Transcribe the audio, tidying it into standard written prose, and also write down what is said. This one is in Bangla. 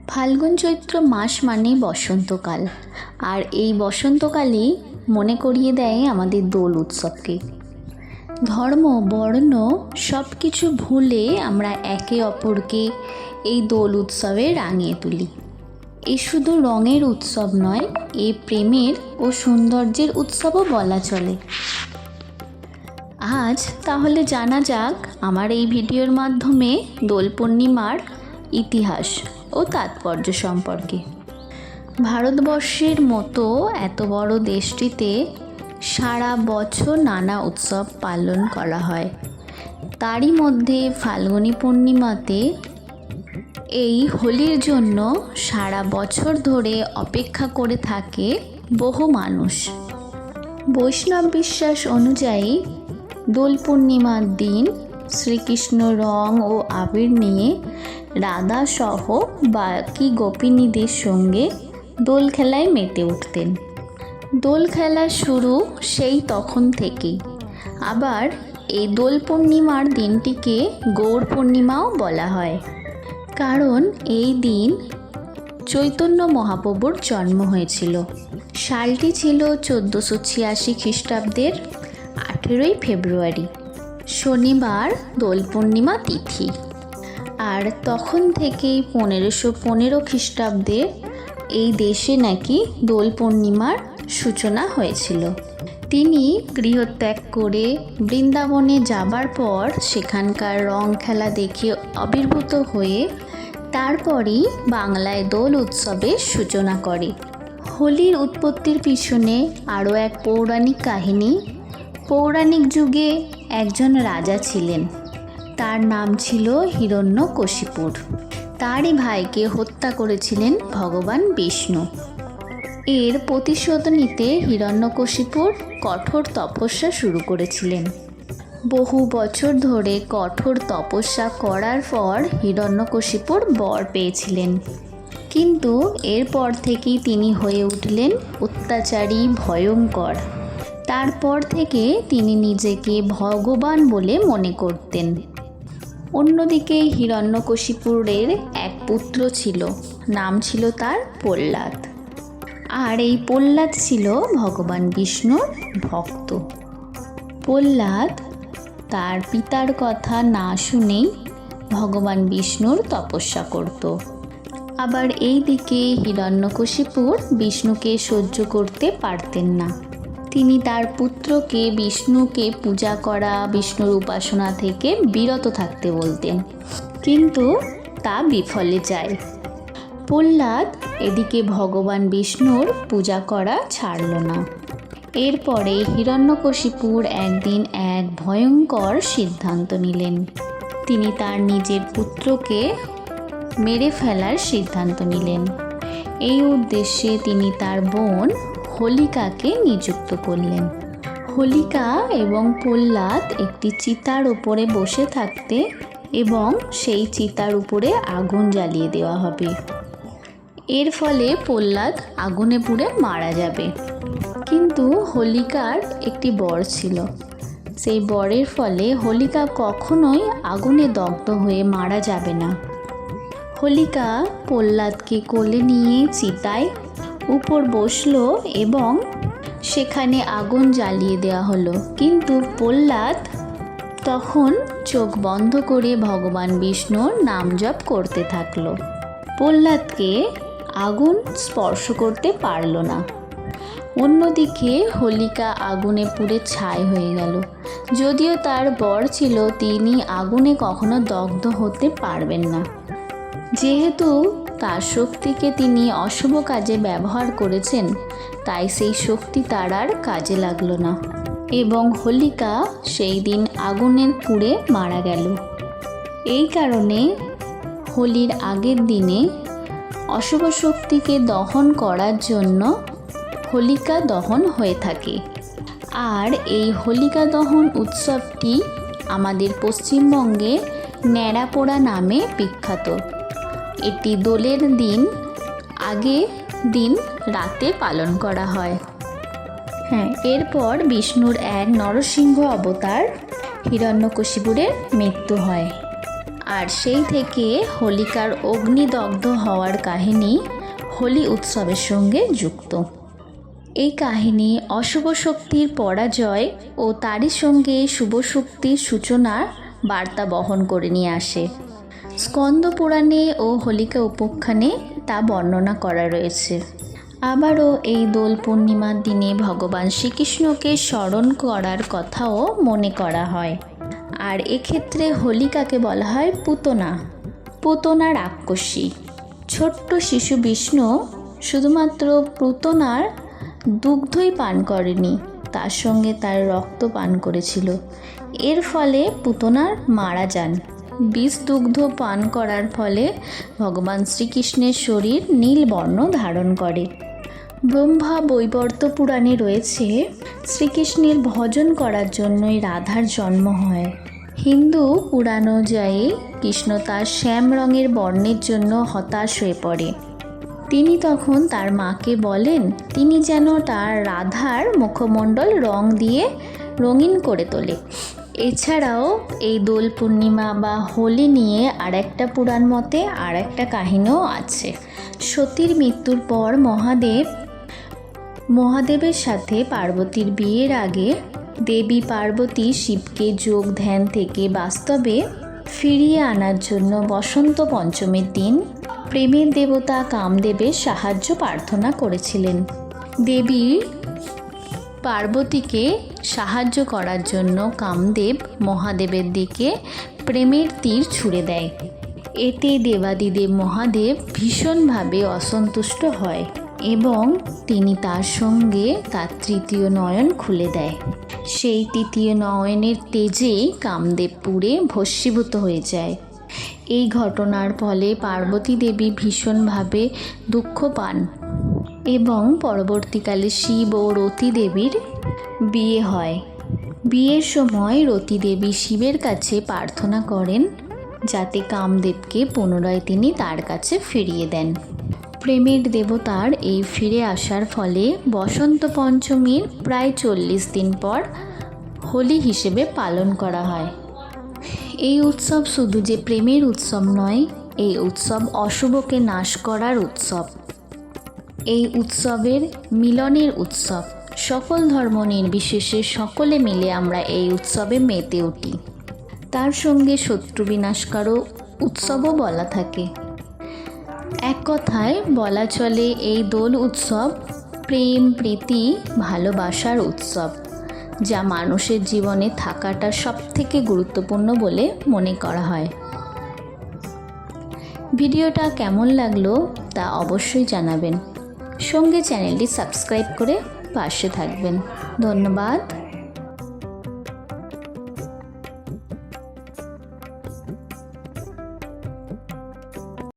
ফাল্গুন চৈত্র মাস মানেই বসন্তকাল, আর এই বসন্তকালই মনে করিয়ে দেয় আমাদের দোল উৎসবকে। ধর্ম বর্ণ সব কিছু ভুলে আমরা একে অপরকে এই দোল উৎসবে রাঙিয়ে তুলি। এ শুধু রঙের উৎসব নয়, এ প্রেমের ও সৌন্দর্যের উৎসবও বলা চলে। আজ তাহলে জানা যাক আমার এই ভিডিওর মাধ্যমে দোল পূর্ণিমার ইতিহাস ও তাৎপর্য সম্পর্কে। ভারতবর্ষের মতো এত বড় দেশটিতে সারা বছর নানা উৎসব পালন করা হয়। তারই মধ্যে ফাল্গুনী পূর্ণিমাতে এই হোলির জন্য সারা বছর ধরে অপেক্ষা করে থাকে বহু মানুষ। বৈষ্ণব বিশ্বাস অনুযায়ী দোল পূর্ণিমার দিন শ্রীকৃষ্ণ রং ও আবির নিয়ে রাধা সহ বাকি গোপিনীদের সঙ্গে দোল খেলায় মেতে উঠতেন। দোল খেলা শুরু সেই তখন থেকেই। আবার এই দোল পূর্ণিমার দিনটিকে গৌর পূর্ণিমাও বলা হয়, কারণ এই দিন চৈতন্য মহাপ্রভুর জন্ম হয়েছিল। সালটি ছিল 1486 খ্রিস্টাব্দের 18 ফেব্রুয়ারি, শনিবার দোল পূর্ণিমা তিথি। আর তখন থেকেই 1515 খ্রিস্টাব্দে এই দেশে নাকি দোল পূর্ণিমার সূচনা হয়েছিল। তিনি গৃহত্যাগ করে বৃন্দাবনে যাবার পর সেখানকার রং খেলা দেখে আবির্ভূত হয়ে তারপরই বাংলায় দোল উৎসবের সূচনা করে। হোলির উৎপত্তির পিছনে আরও এক পৌরাণিক কাহিনী। পৌরাণিক যুগে একজন রাজা ছিলেন, তার নাম ছিল হিরণ্যকশিপুর। তারই ভাইকে হত্যা করেছিলেন ভগবান বিষ্ণু। এর প্রতিশোধ নিতে হিরণ্যকশিপুর কঠোর তপস্যা শুরু করেছিলেন। বহু বছর ধরে কঠোর তপস্যা করার পর হিরণ্যকশিপুর বর পেয়েছিলেন, কিন্তু এরপর থেকেই তিনি হয়ে উঠলেন অত্যাচারী, ভয়ঙ্কর। তারপর থেকে তিনি নিজেকে ভগবান বলে মনে করতেন। অন্যদিকে হিরণ্যকশিপুরের এক পুত্র ছিল, নাম ছিল তার প্রহ্লাদ। আর এই প্রহ্লাদ ছিল ভগবান বিষ্ণুর ভক্ত। প্রহ্লাদ তার পিতার কথা না শুনেই ভগবান বিষ্ণুর তপস্যা করত। আবার এই দিকে হিরণ্যকশিপুর বিষ্ণুকে সহ্য করতে পারতেন না। তিনি তার পুত্রকে বিষ্ণুকে পূজা করা, বিষ্ণুর উপাসনা থেকে বিরত থাকতে বলতেন, কিন্তু তা বিফলে যায়। প্রহ্লাদ এদিকে ভগবান বিষ্ণুর পূজা করা ছাড়ল না। এরপরে হিরণ্যকশিপুর একদিন এক ভয়ঙ্কর সিদ্ধান্ত নিলেন। তিনি তার নিজের পুত্রকে মেরে ফেলার সিদ্ধান্ত নিলেন। এই উদ্দেশ্যে তিনি তার বোন হোলিকাকে নিযুক্ত করলেন। হোলিকা এবং প্রহ্লাদ একটি চিতার উপরে বসে থাকতে এবং সেই চিতার উপরে আগুন জ্বালিয়ে দেওয়া হবে। এর ফলে প্রহ্লাদ আগুনে পুড়ে মারা যাবে। কিন্তু হোলিকার একটি বর ছিল, সেই বরের ফলে হোলিকা কখনোই আগুনে দগ্ধ হয়ে মারা যাবে না। হোলিকা প্রহ্লাদকে কোলে নিয়ে চিতায় উপর বসলো এবং সেখানে আগুন জ্বালিয়ে দেওয়া হলো। কিন্তু প্রহ্লাদ তখন চোখ বন্ধ করে ভগবান বিষ্ণুর নাম জপ করতে থাকলো। প্রহ্লাদকে আগুন স্পর্শ করতে পারল না। অন্যদিকে হোলিকা আগুনে পুড়ে ছাই হয়ে গেল। যদিও তার বর ছিল, তিনি আগুনে কখনো দগ্ধ হতে পারবেন না। যেহেতু তার শক্তিকে তিনি অশুভ কাজে ব্যবহার করেছেন, তাই সেই শক্তি তার আর কাজে লাগলো না এবং হোলিকা সেই দিন আগুনে পুড়ে মারা গেল। এই কারণে হোলির আগের দিনে অশুভ শক্তিকে দহন করার জন্য হোলিকা দহন হয়ে থাকে। আর এই হোলিকা দহন উৎসবটি আমাদের পশ্চিমবঙ্গে ন্যাড়াপোড়া নামে বিখ্যাত। এটি দোলের দিন আগের দিন রাতে পালন করা হয়। এরপর বিষ্ণুর এক নরসিংহ অবতার হিরণ্যকশিপুরের মৃত্যু হয়। আর সেই থেকে হোলিকার অগ্নিদগ্ধ হওয়ার কাহিনী হোলি উৎসবের সঙ্গে যুক্ত। এই কাহিনী অশুভ শক্তির পরাজয় ও তারই সঙ্গে শুভ শক্তির সূচনার বার্তা বহন করে নিয়ে আসে। স্কন্দ পুরাণে ও হোলিকা উপাখ্যানে তা বর্ণনা করা রয়েছে। আবারও এই দোল পূর্ণিমার দিনে ভগবান শ্রীকৃষ্ণকে স্মরণ করার কথাও মনে করা হয়। আর এক্ষেত্রে হোলিকাকে বলা হয় পুতনা রাক্ষসী। ছোট্ট শিশু বিষ্ণু শুধুমাত্র পুতনার দুগ্ধই পান করেনি, তার সঙ্গে তার রক্ত পান করেছিল। এর ফলে পুতনা মারা যান। বিষ দুগ্ধ পান করার ফলে ভগবান শ্রীকৃষ্ণের শরীর নীল বর্ণ ধারণ করে। ব্রহ্মা বৈবর্ত পুরাণে রয়েছে শ্রীকৃষ্ণের ভজন করার জন্যই রাধার জন্ম হয়। হিন্দু পুরাণ অনুযায়ী কৃষ্ণ তার শ্যাম রঙের বর্ণের জন্য হতাশ হয়ে পড়ে। তিনি তখন তার মাকে বলেন তিনি যেন তার রাধার মুখমণ্ডল রং দিয়ে রঙিন করে তোলে। এছাড়াও এই দোল পূর্ণিমা বা হোলি নিয়ে আরেকটা পুরাণ মতে আরেকটা কাহিনীও আছে। সতীর মৃত্যুর পর মহাদেবের সাথে পার্বতীর বিয়ের আগে দেবী পার্বতী শিবকে যোগ ধ্যান থেকে বাস্তবে ফিরিয়ে আনার জন্য বসন্ত পঞ্চমীর দিন প্রেমের দেবতা কামদেবের সাহায্য প্রার্থনা করেছিলেন। দেবী পার্বতীকে সাহায্য করার জন্য কামদেব মহাদেবের দিকে প্রেমের তীর ছুঁড়ে দেয়। এতে দেবাদিদেব মহাদেব ভীষণভাবে অসন্তুষ্ট হয় এবং তিনি তার সঙ্গে তার তৃতীয় নয়ন খুলে দেয়। সেই তৃতীয় নয়নের তেজেই কামদেব পুড়ে ভস্মীভূত হয়ে যায়। এই ঘটনার ফলে পার্বতী দেবী ভীষণভাবে দুঃখ পান এবং পরবর্তীকালে শিব ও রতি দেবীর বিয়ে হয়। বিয়ের সময় রতি দেবী শিবের কাছে প্রার্থনা করেন যাতে কামদেবকে পুনরায় তিনি তার কাছে ফিরিয়ে দেন। প্রেমের দেবতার এই ফিরে আসার ফলে বসন্ত পঞ্চমীর প্রায় 40 দিন পর হোলি হিসেবে পালন করা হয়। এই উৎসব শুধু যে প্রেমের উৎসব নয়, এই উৎসব অশুভকে নাশ করার উৎসব। এই উৎসবের মিলনের উৎসব। সকল ধর্ম নির্বিশেষে সকলে মিলে আমরা এই উৎসবে মেতে উঠি। তার সঙ্গে শত্রু বিনাশকারও উৎসবও বলা থাকে। এক কথায় বলা চলে এই দোল উৎসব প্রেম, প্রীতি, ভালোবাসার উৎসব, যা মানুষের জীবনে থাকাটা সবথেকে গুরুত্বপূর্ণ বলে মনে করা হয়। ভিডিওটা কেমন লাগলো তা অবশ্যই জানাবেন। সঙ্গে চ্যানেলটি সাবস্ক্রাইব করে পাশে থাকবেন। ধন্যবাদ।